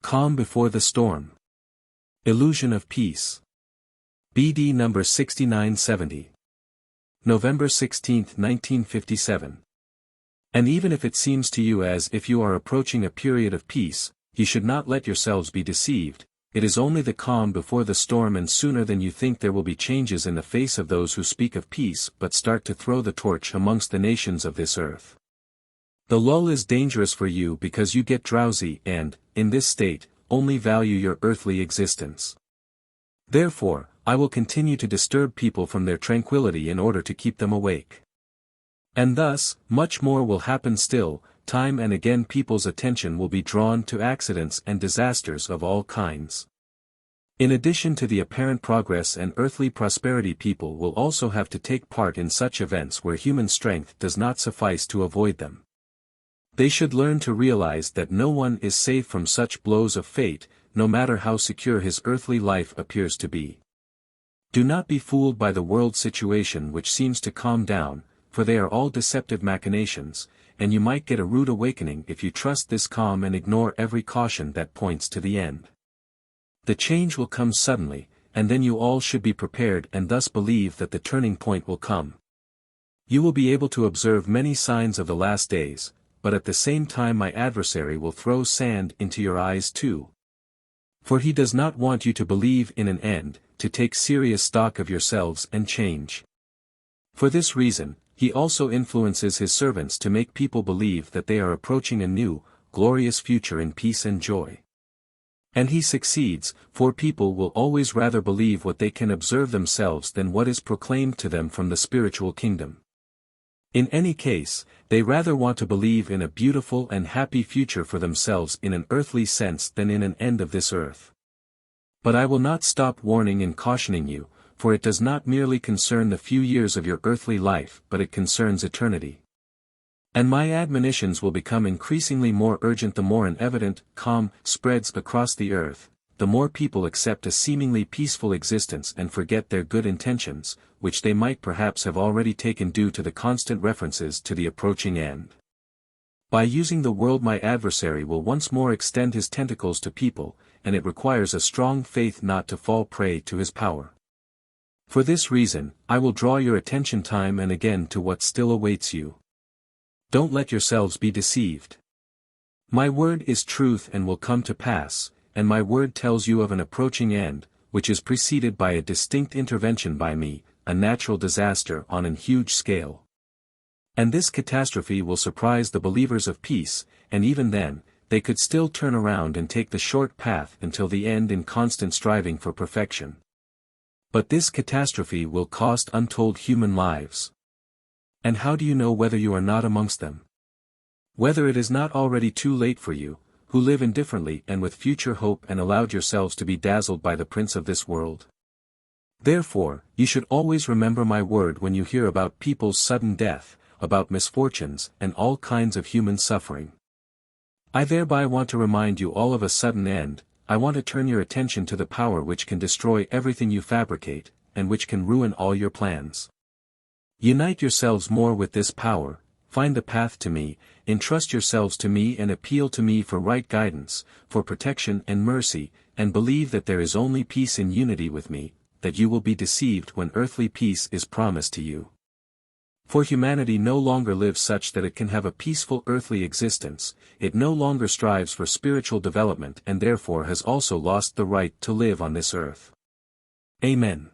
calm before the storm. Illusion of peace. BD number 6970. November 16, 1957. And even if it seems to you as if you are approaching a period of peace, you should not let yourselves be deceived. It is only the calm before the storm, and sooner than you think there will be changes in the face of those who speak of peace but start to throw the torch amongst the nations of this earth. The lull is dangerous for you because you get drowsy and, in this state, only value your earthly existence. Therefore, I will continue to disturb people from their tranquillity in order to keep them awake. And thus, much more will happen still. Time and again people's attention will be drawn to accidents and disasters of all kinds. In addition to the apparent progress and earthly prosperity, people will also have to take part in such events where human strength does not suffice to avoid them. They should learn to realize that no one is safe from such blows of fate, no matter how secure his earthly life appears to be. Do not be fooled by the world situation which seems to calm down, for they are all deceptive machinations, and you might get a rude awakening if you trust this calm and ignore every caution that points to the end. The change will come suddenly, and then you all should be prepared and thus believe that the turning point will come. You will be able to observe many signs of the last days, but at the same time my adversary will throw sand into your eyes too. For he does not want you to believe in an end, to take serious stock of yourselves and change. For this reason, he also influences his servants to make people believe that they are approaching a new, glorious future in peace and joy. And he succeeds, for people will always rather believe what they can observe themselves than what is proclaimed to them from the spiritual kingdom. In any case, they rather want to believe in a beautiful and happy future for themselves in an earthly sense than in an end of this earth. But I will not stop warning and cautioning you, for it does not merely concern the few years of your earthly life but it concerns eternity. And my admonitions will become increasingly more urgent the more an evident calm spreads across the earth, the more people accept a seemingly peaceful existence and forget their good intentions, which they might perhaps have already taken due to the constant references to the approaching end. By using the world my adversary will once more extend his tentacles to people, and it requires a strong faith not to fall prey to his power. For this reason, I will draw your attention time and again to what still awaits you. Don't let yourselves be deceived. My word is truth and will come to pass, and my word tells you of an approaching end, which is preceded by a distinct intervention by me, a natural disaster on an huge scale. And this catastrophe will surprise the believers of peace, and even then, they could still turn around and take the short path until the end in constant striving for perfection. But this catastrophe will cost untold human lives. And how do you know whether you are not amongst them? Whether it is not already too late for you, who live indifferently and with future hope and allowed yourselves to be dazzled by the prince of this world? Therefore, you should always remember my word when you hear about people's sudden death, about misfortunes and all kinds of human suffering. I thereby want to remind you all of a sudden end. I want to turn your attention to the power which can destroy everything you fabricate, and which can ruin all your plans. Unite yourselves more with this power, find the path to me, entrust yourselves to me and appeal to me for right guidance, for protection and mercy, and believe that there is only peace in unity with me, that you will be deceived when earthly peace is promised to you. For humanity no longer lives such that it can have a peaceful earthly existence, it no longer strives for spiritual development and therefore has also lost the right to live on this earth. Amen.